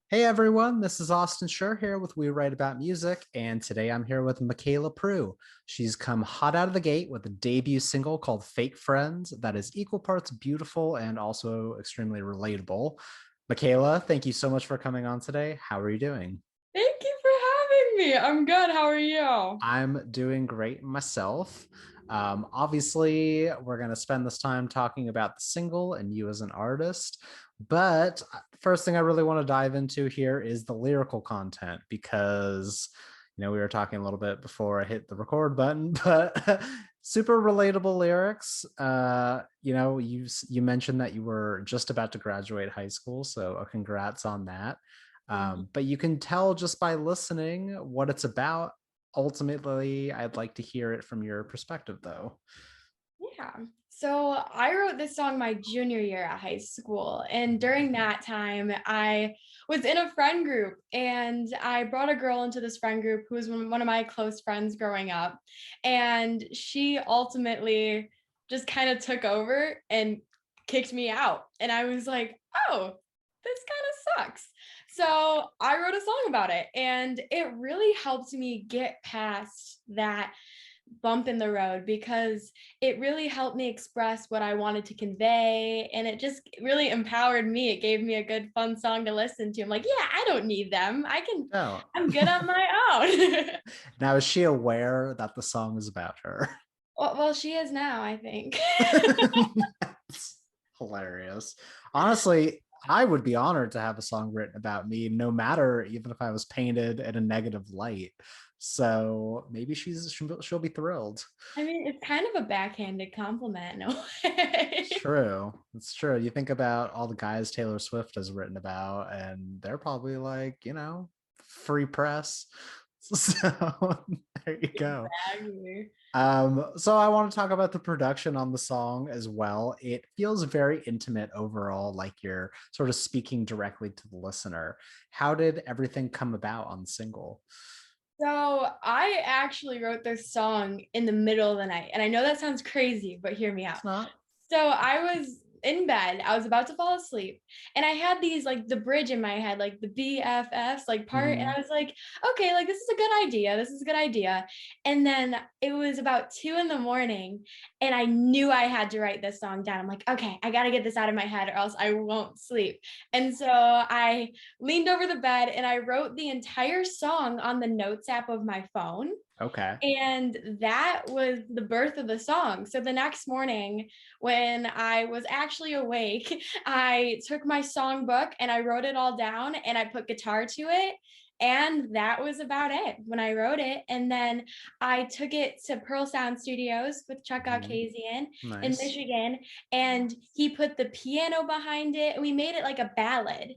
Hey everyone, this is Austin Schur here with We Write About Music, and today I'm here with McKayla Prew. She's come hot out of the gate with a debut single called Fake Friends that is equal parts beautiful and also extremely relatable. McKayla, thank you so much for coming on today. How are you doing? Thank you for having me. I'm good. How are you? I'm doing great myself. Obviously, we're going to spend this time talking about the single and you as an artist. But first thing I really want to dive into here is the lyrical content because, we were talking a little bit before I hit the record button, but super relatable lyrics. You mentioned that you were just about to graduate high school, so congrats on that. But you can tell just by listening what it's about. Ultimately, I'd like to hear it from your perspective, though. Yeah. So I wrote this song my junior year at high school. And during that time, I was in a friend group and I brought a girl into this friend group who was one of my close friends growing up. And she ultimately just kind of took over and kicked me out. And I was like, oh, this kind of sucks. So I wrote a song about it. And it really helped me get past that bump in the road because it really helped me express what I wanted to convey, and it just really empowered me. It gave me a good fun song to listen to. I'm like, yeah, I don't need them. Oh, I'm good on my own. now is she aware that the song is about her? Well, she is now, I think. That's hilarious. Honestly, I would be honored to have a song written about me, no matter even if I was painted in a negative light. So maybe she'll be thrilled. I mean, it's kind of a backhanded compliment in a way. True. It's true. You think about all the guys Taylor Swift has written about, and they're probably like, free press. So there you go. Exactly. So I want to talk about the production on the song as well. It feels very intimate overall, like you're sort of speaking directly to the listener. How did everything come about on the single? So I actually wrote this song in the middle of the night. And I know that sounds crazy, but hear me out. It's not. So I was in bed, I was about to fall asleep, and I had these like the bridge in my head, like the BFFs like part, and I Mhm. was like, okay, like this is a good idea. This is a good idea. And then it was about 2 in the morning, and I knew I had to write this song down. I'm like, okay, I gotta get this out of my head or else I won't sleep. And so I leaned over the bed and I wrote the entire song on the notes app of my phone. Okay. And that was the birth of the song. So the next morning, when I was actually awake, I took my songbook and I wrote it all down and I put guitar to it. And that was about it when I wrote it. And then I took it to Pearl Sound Studios with Chuck Mhm. Ocasian in Nice. Michigan. And he put the piano behind it. And we made it like a ballad.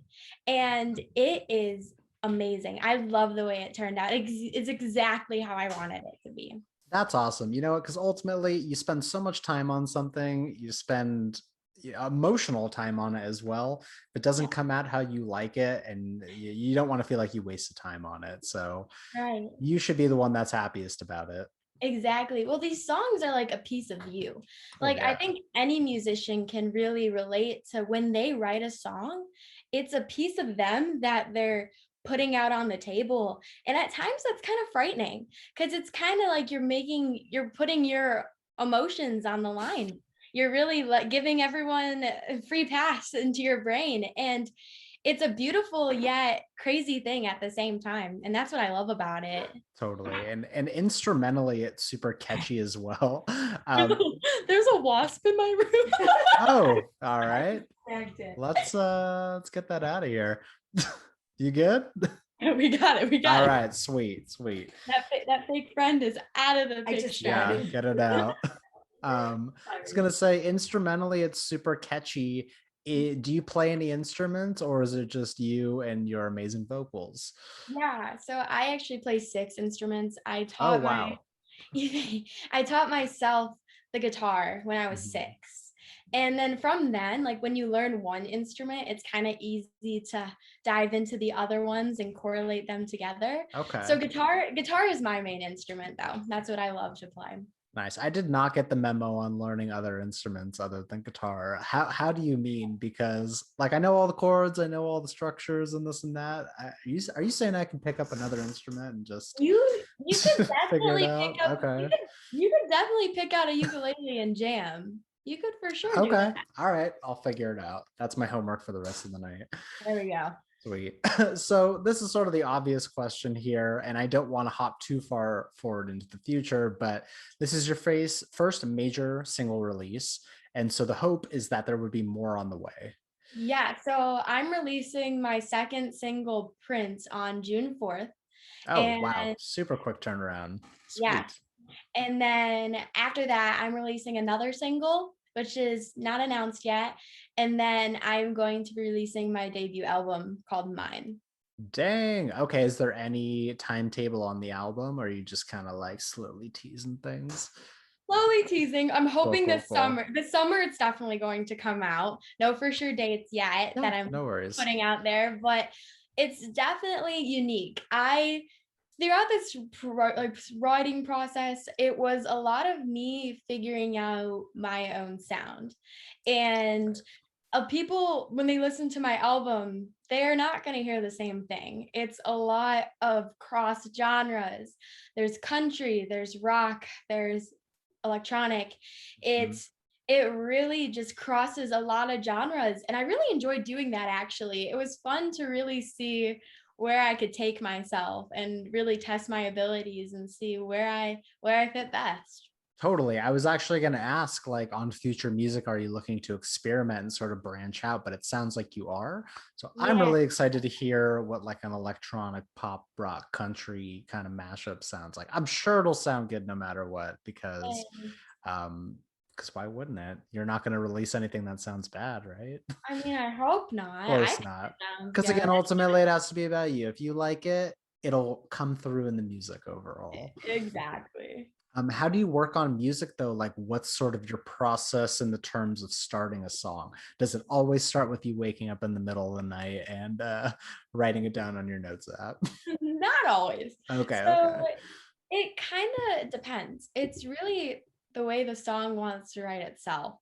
And it is amazing. I love the way it turned out. It's exactly how I wanted it to be. That's awesome. You know what? Because ultimately, you spend so much time on something, you spend emotional time on it as well. If it doesn't Yeah, come out how you like it, and you don't want to feel like you wasted time on it. So right. you should be the one that's happiest about it. Exactly. Well, these songs are like a piece of you. Oh, Like, I yeah. think any musician can really relate to when they write a song, it's a piece of them that they're putting out on the table. And at times that's kind of frightening because it's kind of like you're putting your emotions on the line. You're really like giving everyone a free pass into your brain. And it's a beautiful yet crazy thing at the same time. And that's what I love about it. Totally. And instrumentally, it's super catchy as well. There's a, Um, there's a wasp in my room. oh, all right. Snagged it. Let's get that out of here. You good? We got it. We All got it. right, sweet, sweet. That fake friend is out of the Yeah, picture. get it out. I was gonna say instrumentally, it's super catchy. Do you play any instruments, or is it just you and your amazing vocals? Yeah, so I actually play six instruments. Oh, wow. I taught myself the guitar when I was Mhm. 6. And then from then, like when you learn one instrument, it's kind of easy to dive into the other ones and correlate them together. So Okay. guitar is my main instrument though. That's what I love to play. Nice. I did not get the memo on learning other instruments other than guitar. How do you mean? Because like I know all the chords, I know all the structures and this and that. Are you saying I can pick up another instrument and just You could figure it definitely pick out? up Okay. you could definitely pick out a ukulele and jam. You could for sure do Okay. that. All right. I'll figure it out. That's my homework for the rest of the night. There we go. Sweet. So this is sort of the obvious question here, and I don't want to hop too far forward into the future, but this is your first major single release. And so the hope is that there would be more on the way. Yeah, so I'm releasing my second single, Prince, on June 4th. Oh, wow. And Super quick turnaround. yeah, Sweet. and then after that, I'm releasing another single, which is not announced yet. And then I'm going to be releasing my debut album called Mine. Dang. Okay. Is there any timetable on the album, or are you just kind of like slowly teasing things? Slowly teasing. I'm Cool, hoping cool, this cool. summer. This summer, it's definitely going to come out. No for sure dates yet that No, I'm no worries. putting out there, but it's definitely unique. I throughout this like writing process, it was a lot of me figuring out my own sound, and people when they listen to my album, they're not going to hear the same thing. It's a lot of cross genres. There's country, there's rock, there's electronic. Mhm. It's it really just crosses a lot of genres, and I really enjoyed doing that. Actually, it was fun to really see where I could take myself and really test my abilities and see where I fit best. Totally. I was actually going to ask, like, on future music, are you looking to experiment and sort of branch out? But it sounds like you are. So I'm Yeah. really excited to hear what, like, an electronic pop rock country kind of mashup sounds like. I'm sure it'll sound good no matter what, um, because why wouldn't it? You're not going to release anything that sounds bad, right? Of I mean, I hope not. I course think not. it sounds Because good. again, ultimately, it has to be about you. If you like it, it'll come through in the music overall. Exactly. How do you work on music though? Like, what's sort of your process in the terms of starting a song? Does it always start with you waking up in the middle of the night and writing it down on your notes app? Not always. Okay, So okay. it kind of depends. It's really the way the song wants to write itself.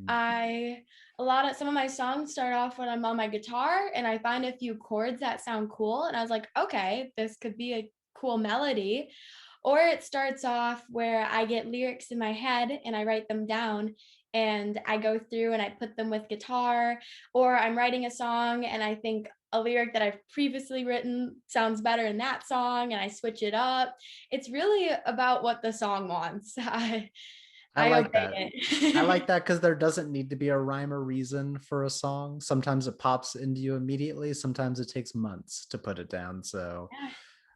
Mm. I a lot of some of my songs start off when I'm on my guitar and I find a few chords that sound cool and I was like, okay, this could be a cool melody. Or it starts off where I get lyrics in my head and I write them down and I go through and I put them with guitar, or I'm writing a song and I think a lyric that I've previously written sounds better in that song and I switch it up. It's really about what the song wants. I I like obey that. I it. like that because there doesn't need to be a rhyme or reason for a song. Sometimes it pops into you immediately. Sometimes it takes months to put it down. So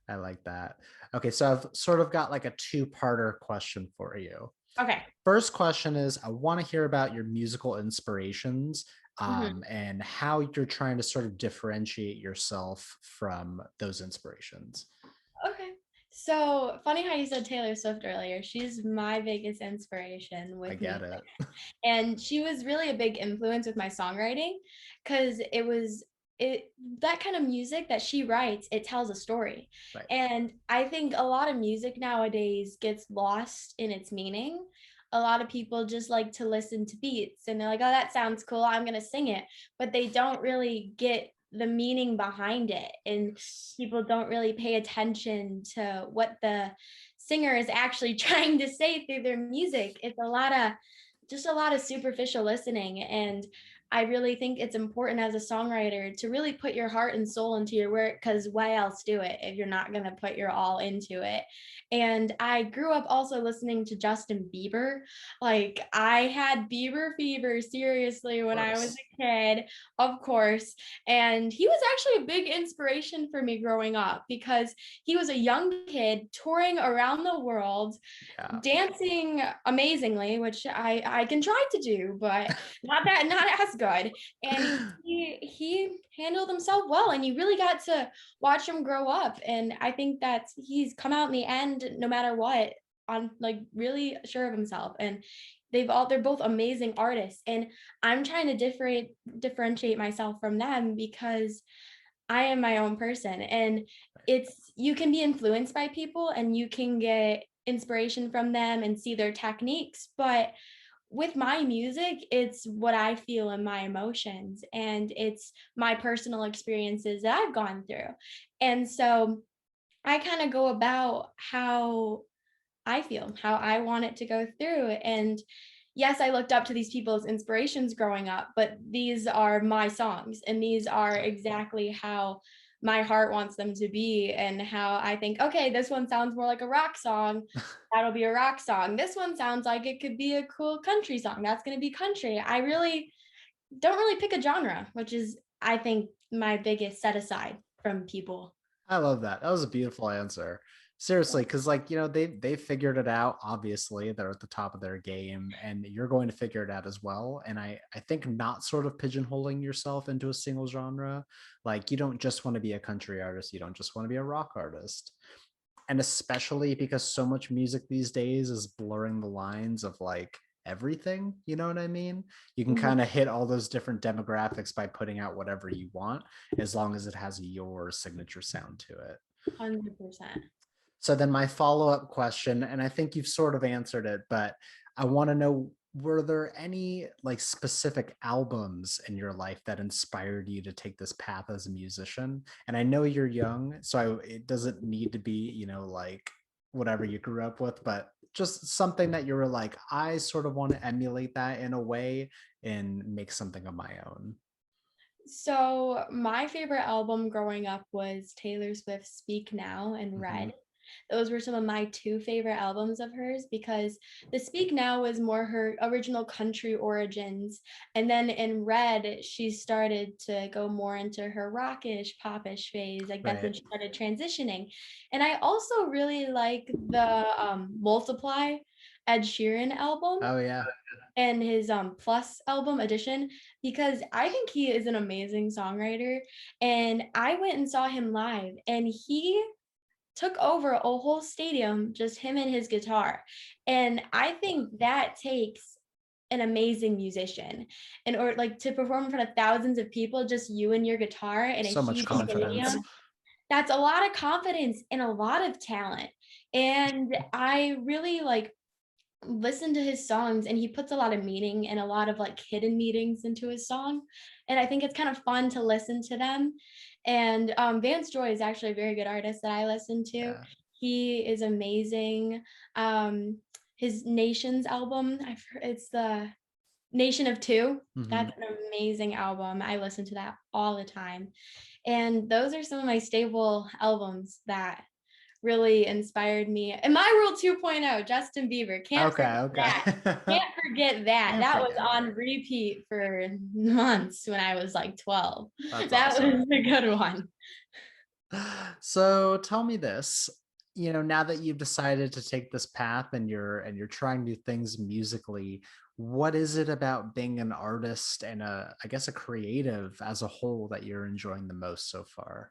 I like that. Okay, so I've sort of got like a two-parter question for you. Okay. First question is I want to hear about your musical inspirations, Mhm. and how you're trying to sort of differentiate yourself from those inspirations. Okay. So funny how you said Taylor Swift earlier. She's my biggest inspiration I with get music. it. And she was really a big influence with my songwriting because it that kind of music that she writes, it tells a story. Right. And I think a lot of music nowadays gets lost in its meaning. A lot of people just like to listen to beats and they're like, oh, that sounds cool, I'm going to sing it, but they don't really get the meaning behind it, and people don't really pay attention to what the singer is actually trying to say through their music. It's a lot of superficial listening, and I really think it's important as a songwriter to really put your heart and soul into your work, because why else do it if you're not going to put your all into it? And I grew up also listening to Justin Bieber. Like, I had Bieber fever seriously Of when I was course. a kid, of course. And he was actually a big inspiration for me growing up because he was a young kid touring around the world, Yeah. dancing amazingly, which I can try to do, but not as good. And he handled himself well, and you really got to watch him grow up. And I think that he's come out in the end, no matter what, on like really sure of himself. And they're both amazing artists. And I'm trying to differentiate myself from them because I am my own person. And it's you can be influenced by people and you can get inspiration from them and see their techniques, but with my music, it's what I feel and my emotions, and it's my personal experiences that I've gone through. And so I kind of go about how I feel, how I want it to go through. And yes, I looked up to these people as inspirations growing up, but these are my songs and these are exactly how my heart wants them to be, and how I think, okay, this one sounds more like a rock song. That'll be a rock song. This one sounds like it could be a cool country song. That's going to be country. I really don't really pick a genre, which is, I think, my biggest set aside from people. I love that. That was a beautiful answer. Seriously, because like they figured it out. Obviously, they're at the top of their game, and you're going to figure it out as well. And I think not sort of pigeonholing yourself into a single genre. Like you don't just want to be a country artist. You don't just want to be a rock artist. And especially because so much music these days is blurring the lines of like everything, you know what I mean? You can kind of hit all those different demographics by putting out whatever you want, as long as it has your signature sound to it. 100%. So then my follow-up question, and I think you've sort of answered it, but I want to know, were there any like specific albums in your life that inspired you to take this path as a musician? And I know you're young, so it doesn't need to be, like whatever you grew up with, but just something that you were like, I sort of want to emulate that in a way and make something of my own. So my favorite album growing up was Taylor Swift's Speak Now and Hmm. Red. Those were some of my two favorite albums of hers, because the Speak Now was more her original country origins. And then in Red, she started to go more into her rockish, popish phase. Like that's when Right. she started transitioning. And I also really like the Multiply Ed Sheeran album Oh yeah. and his plus album edition, because I think he is an amazing songwriter. And I went and saw him live, and he took over a whole stadium, just him and his guitar. And I think that takes an amazing musician, in order like to perform in front of thousands of people, just you and your guitar in a So much huge confidence. stadium. That's a lot of confidence and a lot of talent. And I really like listen to his songs, and he puts a lot of meaning and a lot of like hidden meanings into his song, and I think it's kind of fun to listen to them. And Vance Joy is actually a very good artist that I listen to. Yeah. He is amazing. um his Nations album, it's the Nation of Two. Hmm. That's an amazing album. I listen to that all the time, and those are some of my staple albums that really inspired me. And My World 2.0, Justin Bieber. Can't Okay, forget okay. that. Can't forget that. Can't That was forget on it. repeat for months when I was like 12. That's That awesome. was a good one. So tell me this, now that you've decided to take this path and you're trying new things musically, what is it about being an artist and I guess a creative as a whole that you're enjoying the most so far?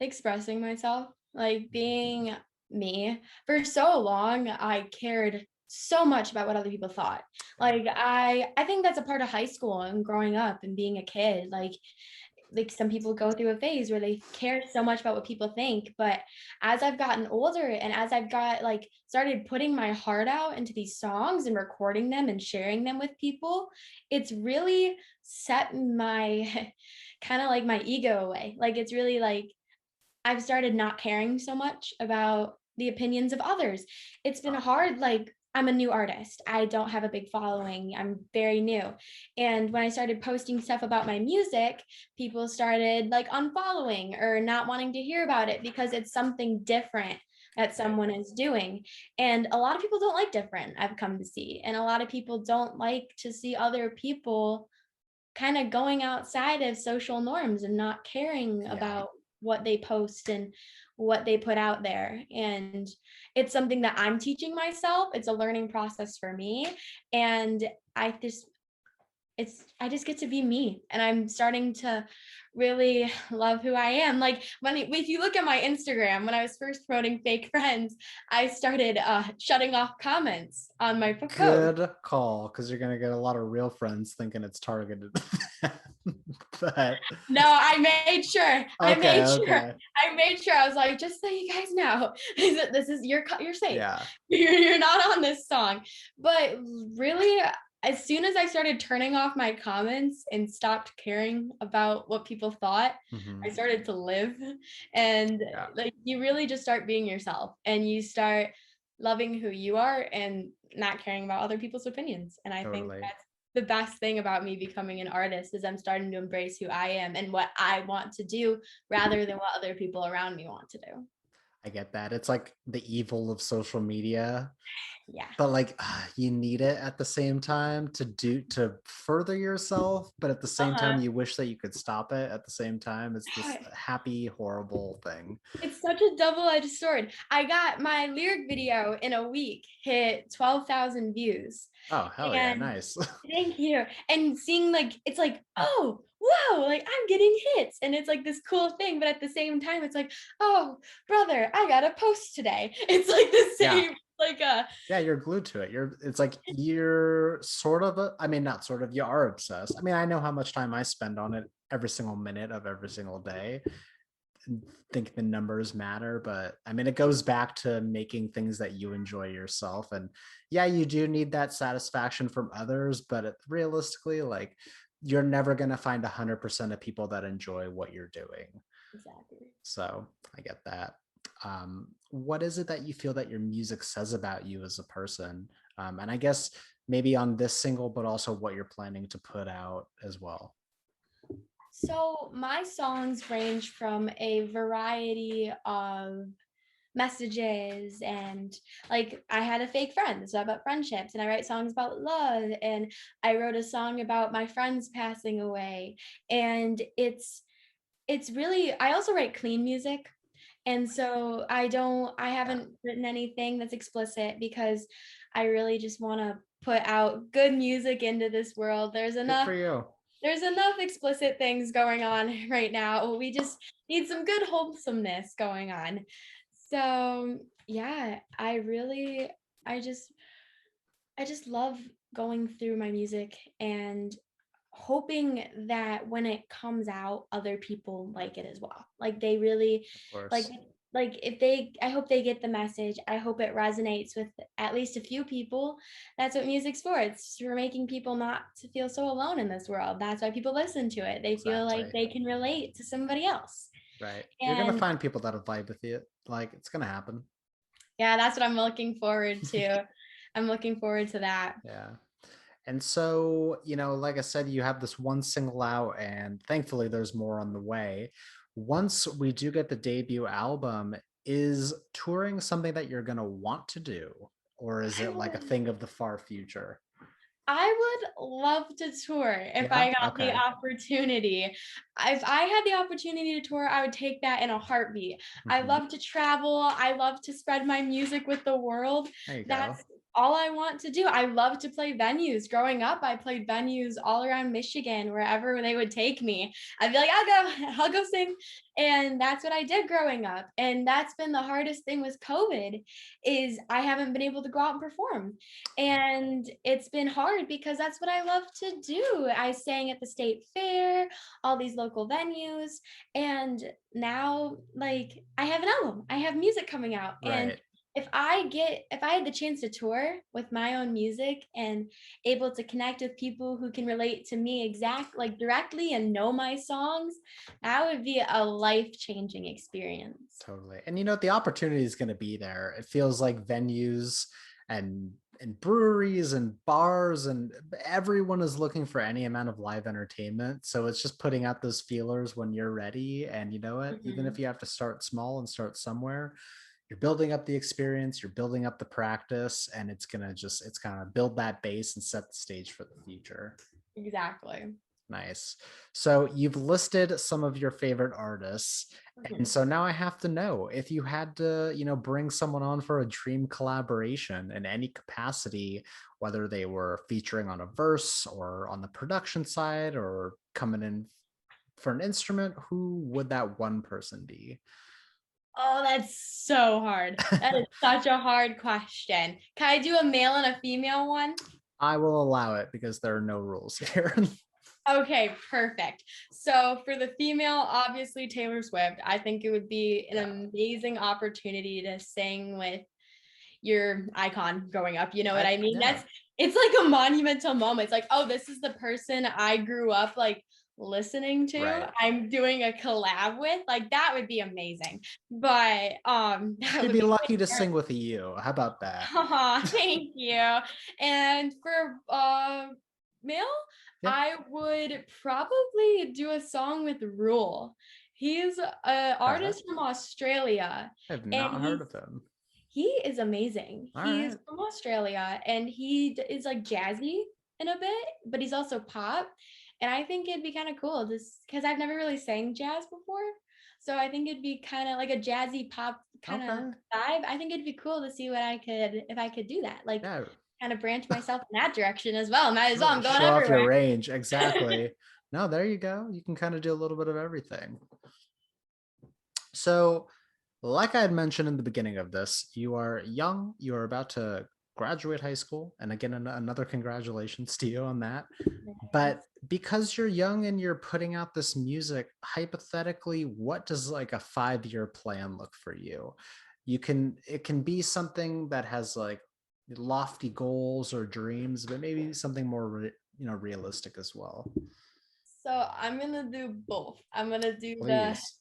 Expressing myself, like being me. For so long, I cared so much about what other people thought. Like I think that's a part of high school and growing up and being a kid. Like some people go through a phase where they care so much about what people think, but as I've gotten older and as I've got like started putting my heart out into these songs and recording them and sharing them with people, it's really set my kind of like my ego away. Like it's really like I've started not caring so much about the opinions of others. It's been hard. Like, I'm a new artist. I don't have a big following. I'm very new. And when I started posting stuff about my music, people started like unfollowing or not wanting to hear about it because it's something different that someone is doing. And a lot of people don't like different, I've come to see. And a lot of people don't like to see other people kind of going outside of social norms and not caring Yeah. about what they post and what they put out there. And it's something that I'm teaching myself. It's a learning process for me. And I just I just get to be me, and I'm starting to really love who I am. Like if you look at my Instagram, when I was first promoting fake friends, I started shutting off comments on my post. Good call, because you're gonna get a lot of real friends thinking it's targeted. But No, I made sure. I okay, made sure. okay. I made sure. I was like, just so you guys know, this is you're safe. Yeah. You're not on this song. But really, as soon as I started turning off my comments and stopped caring about what people thought, I Mhm. started to live. And Yeah, like you really just start being yourself and you start loving who you are and not caring about other people's opinions. And I think totally. that's the best thing about me becoming an artist is I'm starting to embrace who I am and what I want to do rather than what other people around me want to do. I get that. It's like the evil of social media, Yeah. but like you need it at the same time to further yourself, but at the same Uh-huh. time you wish that you could stop it at the same time. It's this happy horrible thing. It's such a double-edged sword. I got my lyric video in a week hit 12,000 views. Oh, hell yeah, And nice. thank you. And seeing like it's like, oh, whoa, like I'm getting hits. And it's like this cool thing. But at the same time, it's like, oh, brother, I got a post today. It's like the Yeah. same, like Yeah, you're glued to it. It's like you're sort of I mean, not sort of, you are obsessed. I mean, I know how much time I spend on it every single minute of every single day. And think the numbers matter, but I mean, it goes back to making things that you enjoy yourself. And yeah, you do need that satisfaction from others, but realistically, like you're never going to find 100% of people that enjoy what you're doing. exactly. So I get that. What is it that you feel that your music says about you as a person? And I guess maybe on this single, but also what you're planning to put out as well. So my songs range from a variety of messages and like I had a fake friend, so about friendships, and I write songs about love, and I wrote a song about my friends passing away. And it's really I also write clean music. And so I Yeah, haven't written anything that's explicit because I really just want to put out good music into this world. good for you. There's enough explicit things going on right now. We just need some good wholesomeness going on. So, yeah, I just I just love going through my music and hoping that when it comes out, other people like it as well. Like they really Of like course. like if they I hope they get the message. I hope it resonates with at least a few people. That's what music's for. It's for making people not to feel so alone in this world. That's why people listen to it. They feel like Exactly. they can relate to somebody else. Right. You're gonna And find people that'll vibe with you. Like it's gonna happen. yeah, that's what I'm looking forward to. I'm looking forward to that. Yeah. And so, like I said, you have this one single out, and thankfully there's more on the way. Once we do get the debut album, is touring something that you're gonna want to do? Or is I it like a would thing of the far future? I would love to tour if Yeah. I got the Okay. opportunity. If I had the opportunity to tour, I would take that in a heartbeat. I Mhm. love to travel. I love to spread my music with the world. There you go. That's all I want to do. I love to play venues. Growing up, I played venues all around Michigan, wherever they would take me. I'd be like, I'll go sing. And that's what I did growing up. And that's been the hardest thing with COVID is I haven't been able to go out and perform. And it's been hard because that's what I love to do. I sang at the state fair, all these local venues, and now like I have an album. I have music coming out. And Right. if I had the chance to tour with my own music and able to connect with people who can relate to me like directly and know my songs, that would be a life-changing experience. Totally. And the opportunity is gonna be there. It feels like venues and breweries and bars and everyone is looking for any amount of live entertainment. So it's just putting out those feelers when you're ready. And you know what? Even if Mhm. you have to start small and start somewhere, you're building up the experience, you're building up the practice, and it's gonna build that base and set the stage for the future. Exactly. Nice. So you've listed some of your favorite artists. And Mhm. so now I have to know if you had to, bring someone on for a dream collaboration in any capacity, whether they were featuring on a verse or on the production side or coming in for an instrument, who would that one person be? Oh, that's so hard. That is such a hard question. Can I do a male and a female one? I will allow it because there are no rules here. Okay, perfect. So for the female, obviously Taylor Swift. I think it would be an Yeah. amazing opportunity to sing with your icon growing up. You know what I mean? Yeah, It's like a monumental moment. It's like, oh, this is the person I grew up like listening to. right. I'm doing a collab with. Like that would be amazing. But that You'd would be be lucky to great. sing with a you. How about that? Aw, thank you. And for male, Yeah, I would probably do a song with Rule. He's an okay. artist from Australia, I've and not heard of him. he is amazing. All He's right. from Australia, and is like jazzy in a bit, but he's also pop. And I think it'd be kind of cool just because I've never really sang jazz before. So I think it'd be kind of like a jazzy pop kind of Okay. vibe. I think it'd be cool to see what if I could do that. Like Yeah. kind of branch myself in that direction as well. Might as well. Really I'm going show off your everywhere. range. Exactly. No, there you go. You can kind of do a little bit of everything. So, like I had mentioned in the beginning of this, you are young, you are about to graduate high school. And again, another congratulations to you on that. But because you're young and you're putting out this music, hypothetically, what does like a 5-year plan look for you? It can be something that has like lofty goals or dreams, but maybe something more, realistic as well. So I'm gonna do both. I'm gonna do Please.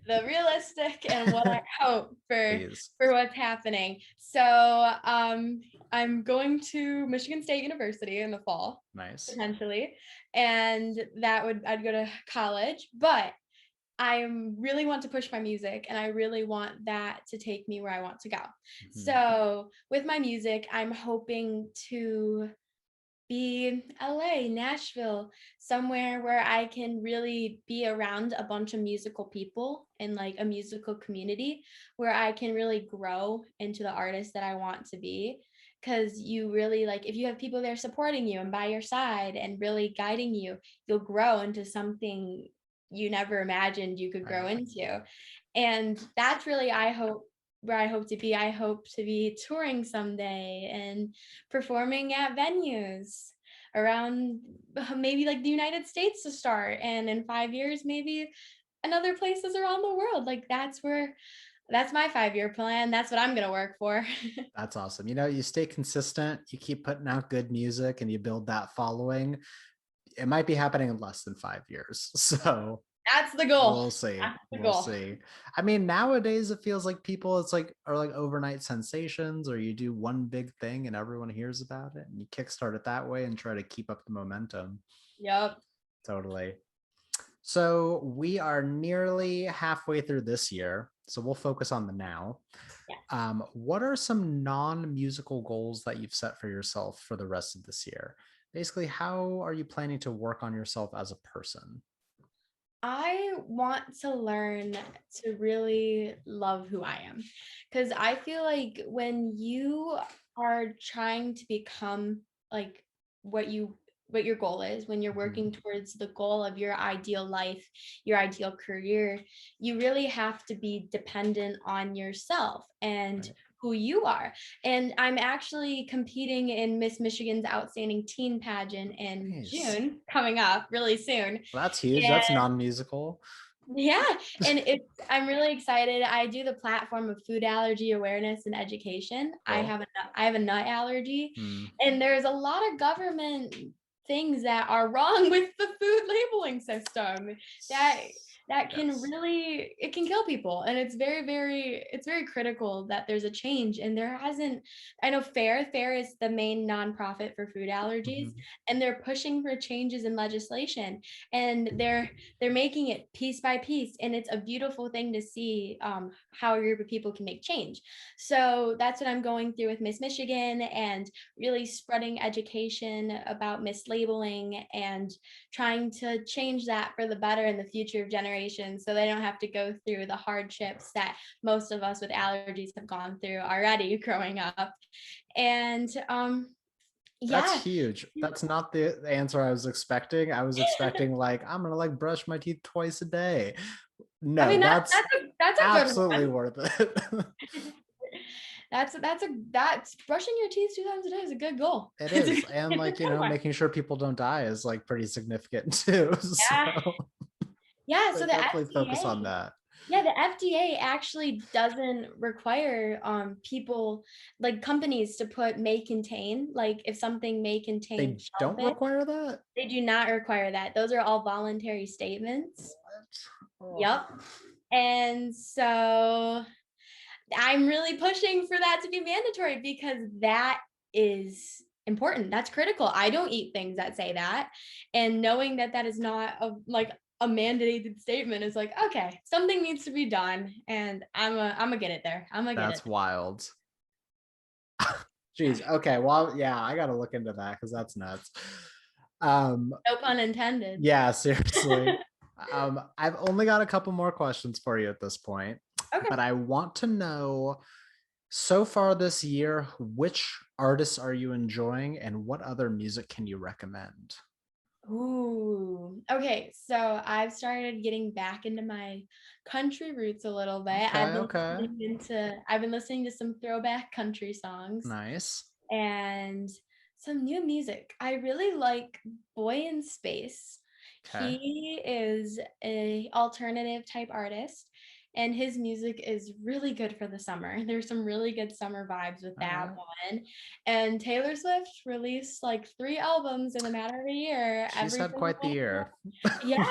the realistic and what I hope Please. for what's happening. So I'm going to Michigan State University in the fall, Nice. potentially. And I'd go to college, but I really want to push my music and I really want that to take me where I want to go. Mhm. So with my music, I'm hoping to be LA, Nashville, somewhere where I can really be around a bunch of musical people and like a musical community where I can really grow into the artist that I want to be. Because you really like, if you have people there supporting you and by your side and really guiding you, you'll grow into something you never imagined you could grow Right. into. And that's really, I hope, where I hope to be. I hope to be touring someday and performing at venues around maybe like the United States to start. And in 5 years, maybe another places around the world. Like that's my 5-year plan. That's what I'm going to work for. That's awesome. You stay consistent, you keep putting out good music, and you build that following. It might be happening in less than 5 years. So That's the goal. we'll see. That's the We'll goal. see. I mean, nowadays it feels like people, it's like, are like overnight sensations, or you do one big thing and everyone hears about it and you kickstart it that way and try to keep up the momentum. Yep. Totally. So we are nearly halfway through this year. So we'll focus on the now. Yeah. What are some non-musical goals that you've set for yourself for the rest of this year? Basically, how are you planning to work on yourself as a person? I want to learn to really love who I am because I feel like when you are trying to become like what you what your goal is, when you're working Mhm. towards the goal of your ideal life, your ideal career, you really have to be dependent on yourself and Right. who you are. And I'm actually competing in Miss Michigan's Outstanding Teen Pageant in Nice. June coming up really soon. Well, that's huge. And That's non-musical. yeah, and I'm really excited. I do the platform of food allergy awareness and education. Cool. I have a nut allergy, Hmm. and there's a lot of government things that are wrong with the food labeling system that that can Yes. really, it can kill people. And it's very critical that there's a change. And there hasn't, I know FAIR is the main nonprofit for food allergies, Mhm. and they're pushing for changes in legislation, and they're making it piece by piece, and it's a beautiful thing to see how a group of people can make change. So that's what I'm going through with Miss Michigan, and really spreading education about mislabeling and trying to change that for the better in the future of generations, so they don't have to go through the hardships that most of us with allergies have gone through already growing up. And That's yeah. huge. That's not the answer I was expecting. I was expecting like I'm gonna like brush my teeth twice a day. I No, mean, that's that's a good absolutely one. worth it. That's brushing your teeth 2 times a day is a good goal. It It's is. And it's a like, good one. making sure people don't die is like pretty significant too. Yeah. So Yeah, so they the definitely focus on FDA, that. yeah, the FDA actually doesn't require people, like companies, to put may contain, like if something may contain They don't shellfish. require that? They do not require that. Those are all voluntary statements. Oh, Yep. And so I'm really pushing for that to be mandatory, because that is important. That's critical. I don't eat things that say that. And knowing that that is not a mandated statement is like, okay, something needs to be done, and I'm gonna get it there. I'm gonna get it. that's wild. Jeez. Okay. Well, yeah, I gotta look into that because that's nuts. Um, No pun intended. yeah, seriously. I've only got a couple more questions for you at this point, Okay. but I want to know so far this year, which artists are you enjoying and what other music can you recommend? Ooh. Okay, so I've started getting back into my country roots a little bit. Okay, okay. I've been listening to some throwback country songs Nice. and some new music. I really like Boy in Space. Okay. He is a alternative type artist, and his music is really good for the summer. There's some really good summer vibes with All that right. one. And Taylor Swift released like 3 albums in a matter of a year, She's every had single quite the one. year. Yeah,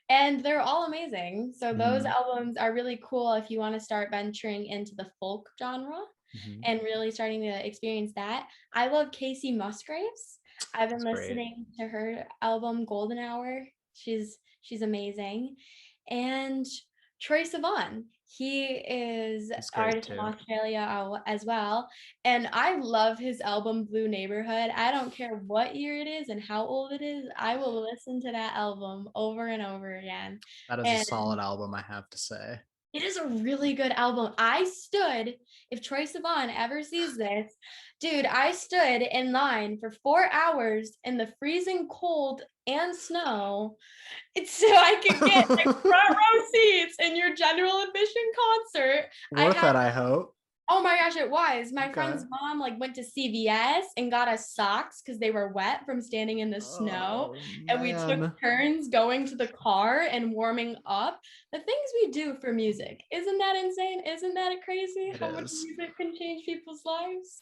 and they're all amazing. So those Mhm, albums are really cool if you want to start venturing into the folk genre mhm. and really starting to experience that. I love Casey Musgraves. I've been That's great. listening to her album Golden Hour. She's amazing. And Troy Sivan. He is He's great artist from too. Australia as well. And I love his album Blue Neighborhood. I don't care what year it is and how old it is. I will listen to that album over and over again. That is a And solid album, I have to say. it is a really good album. I stood, if Troy Sivan ever sees this, dude, I stood in line for 4 hours in the freezing cold and snow. It's so I could get like front row seats in your general admission concert. I Worth had it, I hope. Oh my gosh, it was. My Okay. friend's mom like went to CVS and got us socks because they were wet from standing in the snow. Oh And we took man. turns going to the car and warming up. The things we do for music. Isn't that insane? Isn't that crazy It how much is. music can change people's lives?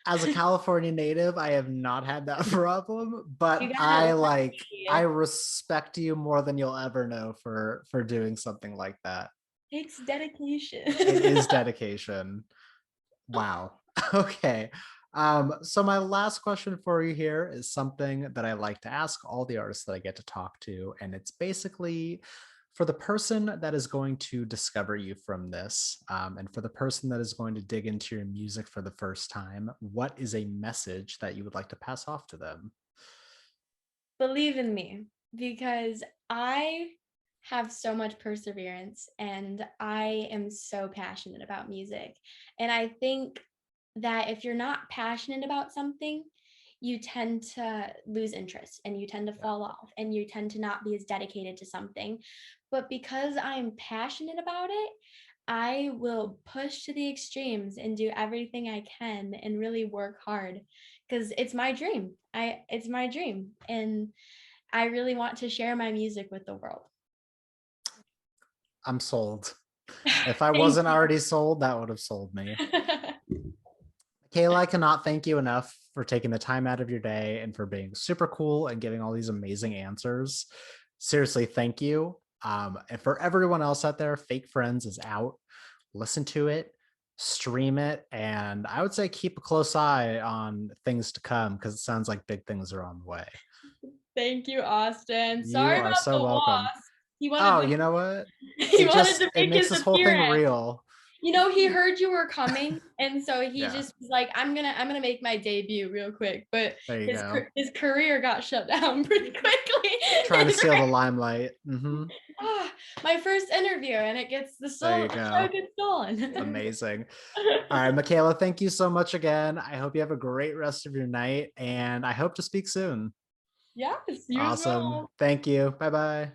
As a California native, I have not had that problem, You but got it, I like I lucky. respect you more than you'll ever know for doing something like that. Takes dedication. It is dedication. Wow. Okay. So my last question for you here is something that I like to ask all the artists that I get to talk to, and it's basically for the person that is going to discover you from this, and for the person that is going to dig into your music for the first time, what is a message that you would like to pass off to them? Believe in me, because I have so much perseverance and I am so passionate about music. And I think that if you're not passionate about something, you tend to lose interest and you tend to Yeah. fall off and you tend to not be as dedicated to something. But because I'm passionate about it, I will push to the extremes and do everything I can and really work hard, because it's my dream. It's my dream, and I really want to share my music with the world. I'm sold. If I Thank wasn't you. already sold, that would have sold me. Kayla, I cannot thank you enough for taking the time out of your day and for being super cool and giving all these amazing answers. Seriously, thank you. And for everyone else out there, Fake Friends is out. Listen to it, stream it, and I would say keep a close eye on things to come because it sounds like big things are on the way. Thank you, Austin. You Sorry are about so the welcome. wasp. He wanted Oh, to you know what? he wanted to It make makes his this whole thing appearance. real. You know, he heard you were coming, and so he Yeah, just was like, I'm gonna make my debut real quick." But there you go. his career got shut down pretty quickly. Trying to steal the limelight. Ah, my first interview, and it gets There you the show go. gets stolen. Amazing. All right, McKayla, thank you so much again. I hope you have a great rest of your night, and I hope to speak soon. Yes, you as Awesome. well. Thank you. Bye bye.